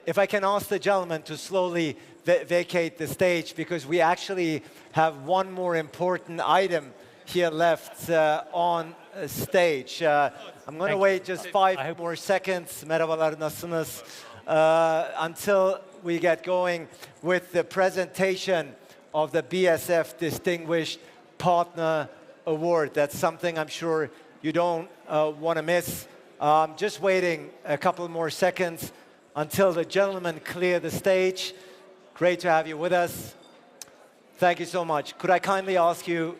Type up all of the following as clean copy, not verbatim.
If I can ask the gentleman to slowly vacate the stage, because we actually have one more important item here left on stage. I'm going to wait just 5 more seconds, merhabalar, nasılsınız, until we get going with the presentation of the BSF Distinguished Partner Award. That's something I'm sure you don't want to miss. Just waiting a couple more seconds until the gentlemen clear the stage. Great to have you with us. Thank you so much. Could I kindly ask you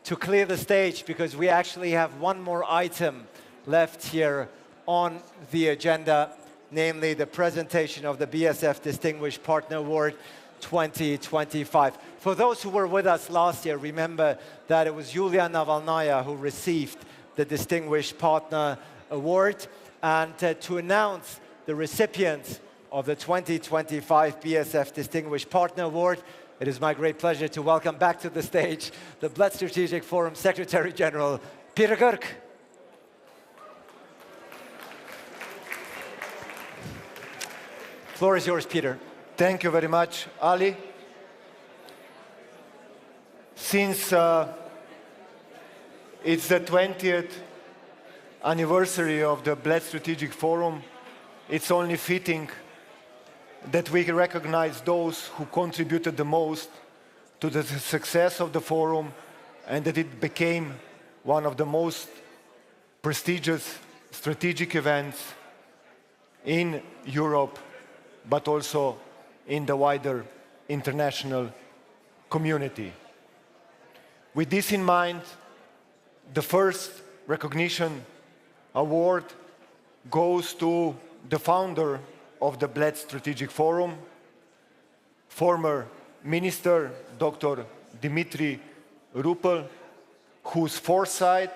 to clear the stage, because we actually have one more item left here on the agenda, namely the presentation of the BSF Distinguished Partner Award 2025. For those who were with us last year, remember that it was Yulia Navalnaya who received the Distinguished Partner Award. And to announce the recipient of the 2025 BSF Distinguished Partner Award, it is my great pleasure to welcome back to the stage the Bled Strategic Forum Secretary-General, Peter Gurk. Floor is yours, Peter. Thank you very much, Ali. Since it's the 20th anniversary of the Bled Strategic Forum, it's only fitting that we recognize those who contributed the most to the success of the forum, and that it became one of the most prestigious strategic events in Europe, but also in the wider international community. With this in mind, the first recognition award goes to the founder of the Bled Strategic Forum, former Minister Dr. Dimitrij Rupel, whose foresight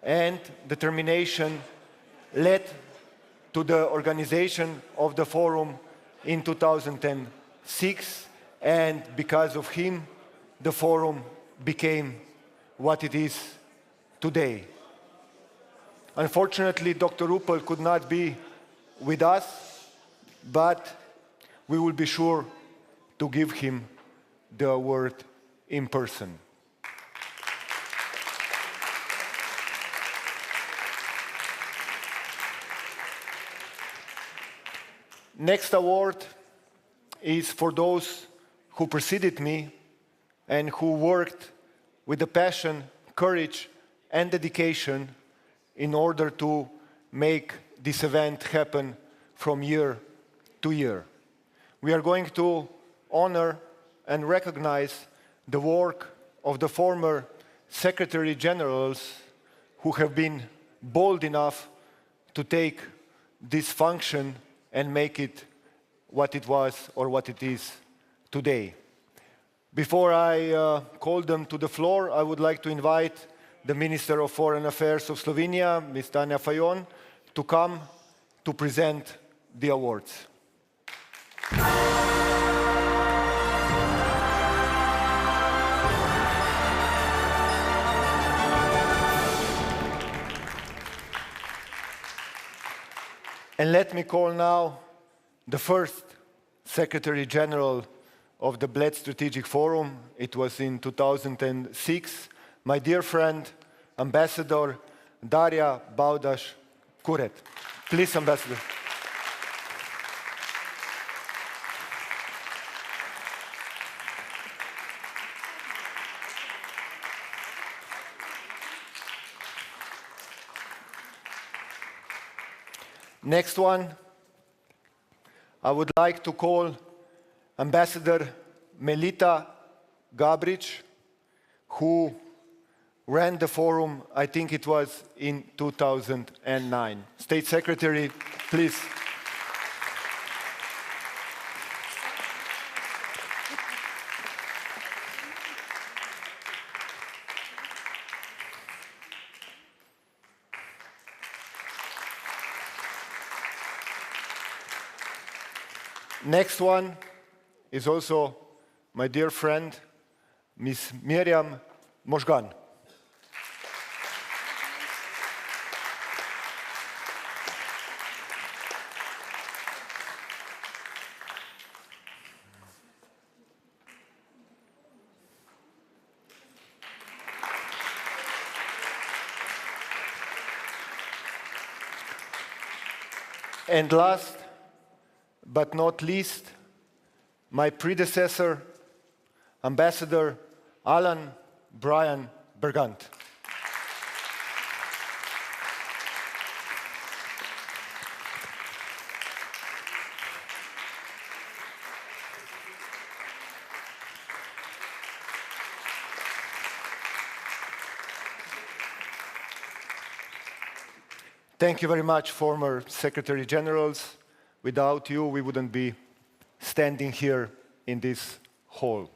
and determination led to the organization of the forum in 2006, and because of him, the forum became what it is today. Unfortunately, Dr. Rupel could not be with us, but we will be sure to give him the award in person. Next award is for those who preceded me and who worked with the passion, courage, and dedication in order to make this event happen from year to year. We are going to honor and recognize the work of the former Secretary-Generals who have been bold enough to take this function and make it what it was or what it is today. Before I call them to the floor, I would like to invite the Minister of Foreign Affairs of Slovenia, Ms. Tanja Fajon, to come to present the awards. And let me call now the first Secretary-General of the Bled Strategic Forum. It was in 2006. My dear friend, Ambassador Darja Bavdaž Kuret. Please, Ambassador. Next one, I would like to call Ambassador Melita Gabrič, who ran the forum, I think it was in 2009. State Secretary, please. Next one is also my dear friend, Ms. Miriam Možgan. And last but not least, my predecessor, Ambassador Alain Brian Bergant. Thank you very much, former Secretary-Generals. Without you, we wouldn't be standing here in this hall.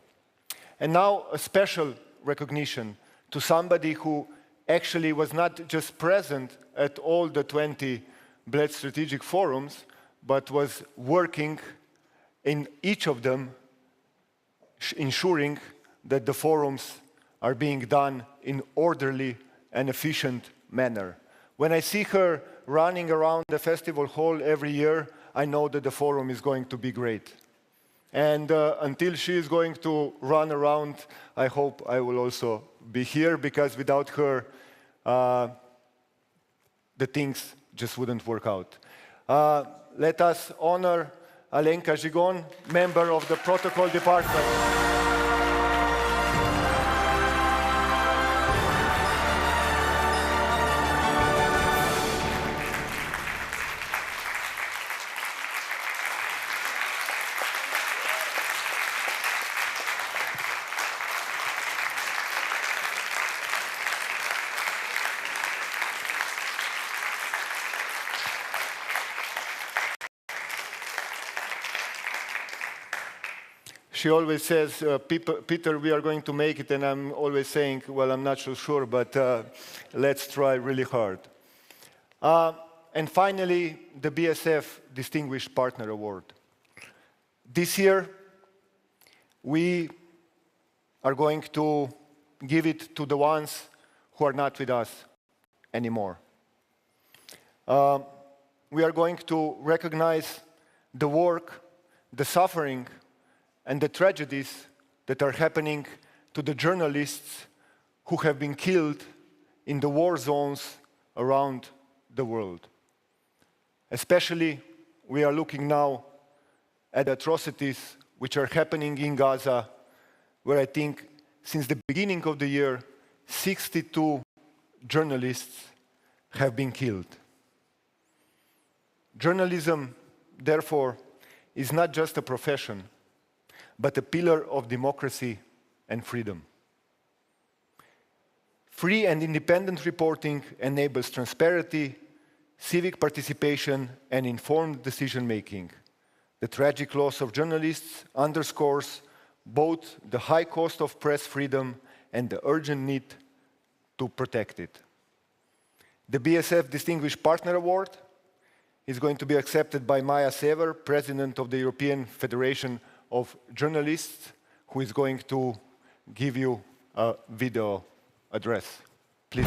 And now a special recognition to somebody who actually was not just present at all the 20 Bled Strategic Forums, but was working in each of them, ensuring that the forums are being done in orderly and efficient manner. When I see her running around the festival hall every year, I know that the forum is going to be great. And until she is going to run around, I hope I will also be here, because without her, the things just wouldn't work out. Let us honor Alenka Žigon, member of the Protocol Department. She always says, Peter, we are going to make it, and I'm always saying, well, I'm not so sure, but let's try really hard. And finally, the BSF Distinguished Partner Award. This year, we are going to give it to the ones who are not with us anymore. We are going to recognize the work, the suffering, and the tragedies that are happening to the journalists who have been killed in the war zones around the world. Especially, we are looking now at atrocities which are happening in Gaza, where I think since the beginning of the year, 62 journalists have been killed. Journalism, therefore, is not just a profession, but a pillar of democracy and freedom. Free and independent reporting enables transparency, civic participation, and informed decision-making. The tragic loss of journalists underscores both the high cost of press freedom and the urgent need to protect it. The BSF Distinguished Partner Award is going to be accepted by Maja Sever, President of the European Federation of Journalists, who is going to give you a video address. Please.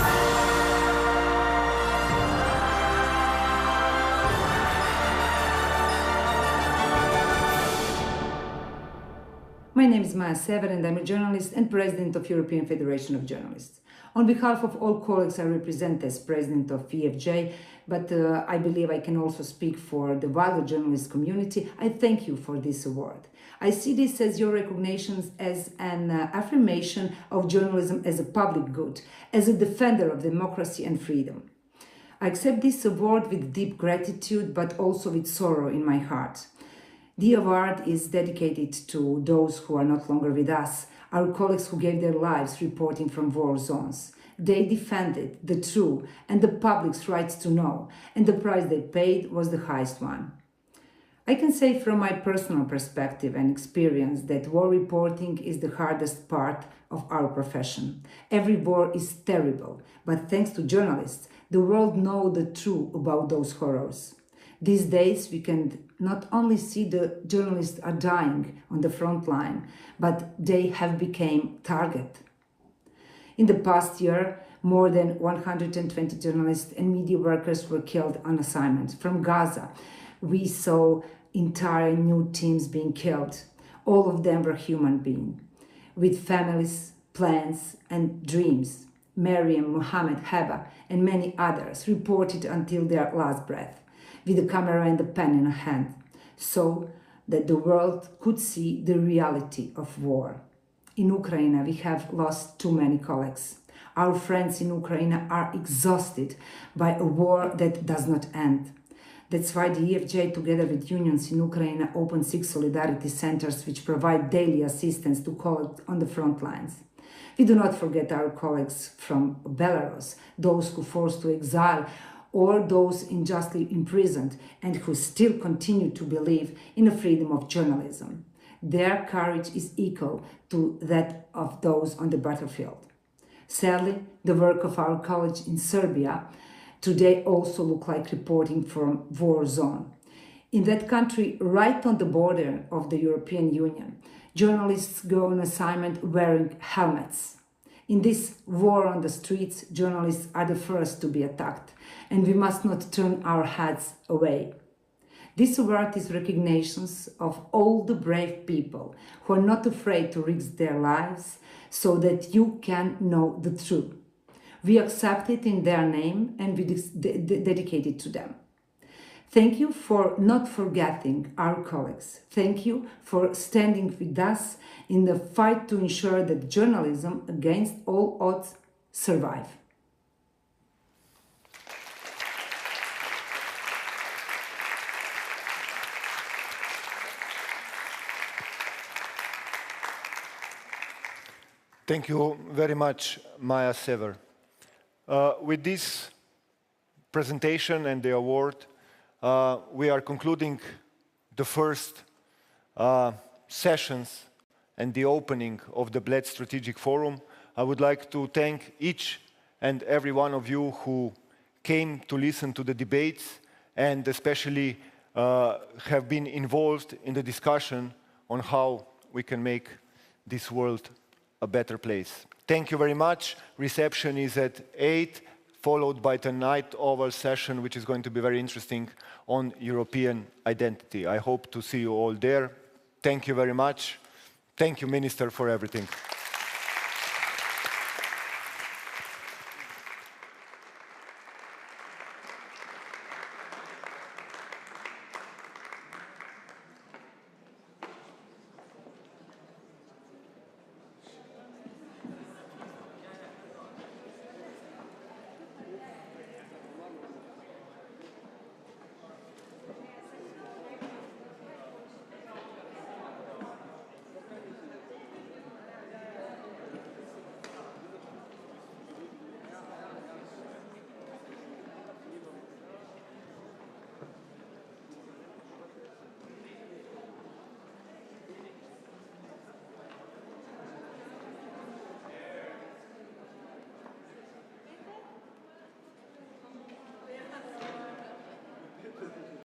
My name is Maja Sever, and I'm a journalist and President of European Federation of Journalists. On behalf of all colleagues I represent as President of EFJ, but I believe I can also speak for the wider journalist community, I thank you for this award. I see this as your recognition as an affirmation of journalism as a public good, as a defender of democracy and freedom. I accept this award with deep gratitude, but also with sorrow in my heart. The award is dedicated to those who are not longer with us, our colleagues who gave their lives reporting from war zones. They defended the true and the public's rights to know, and the price they paid was the highest one. I can say from my personal perspective and experience that war reporting is the hardest part of our profession. Every war is terrible, but thanks to journalists, the world knows the truth about those horrors. These days, we can not only see the journalists are dying on the front line, but they have become target. In the past year, more than 120 journalists and media workers were killed on assignment. From Gaza, we saw entire new teams being killed. All of them were human beings, with families, plans, and dreams. Miriam, Mohammed, Heba, and many others reported until their last breath. with a camera and a pen in a hand, so that the world could see the reality of war. In Ukraine, we have lost too many colleagues. Our friends in Ukraine are exhausted by a war that does not end. That's why the EFJ, together with unions in Ukraine, opened 6 solidarity centers which provide daily assistance to colleagues on the front lines. We do not forget our colleagues from Belarus, those who forced to exile or those unjustly imprisoned and who still continue to believe in the freedom of journalism. Their courage is equal to that of those on the battlefield. Sadly, the work of our colleagues in Serbia today also look like reporting from war zone. In that country, right on the border of the European Union, journalists go on assignment wearing helmets. In this war on the streets, journalists are the first to be attacked, and we must not turn our heads away. This award is recognition of all the brave people who are not afraid to risk their lives so that you can know the truth. We accept it in their name and we dedicate it to them. Thank you for not forgetting our colleagues. Thank you for standing with us in the fight to ensure that journalism, against all odds, survive. Thank you very much, Maja Sever. With this presentation and the award, we are concluding the first sessions and the opening of the Bled Strategic Forum. I would like to thank each and every one of you who came to listen to the debates and especially have been involved in the discussion on how we can make this world a better place. Thank you very much. Reception is at 8, followed by the night oval session, which is going to be very interesting on European identity. I hope to see you all there. Thank you very much. Thank you, Minister, for everything.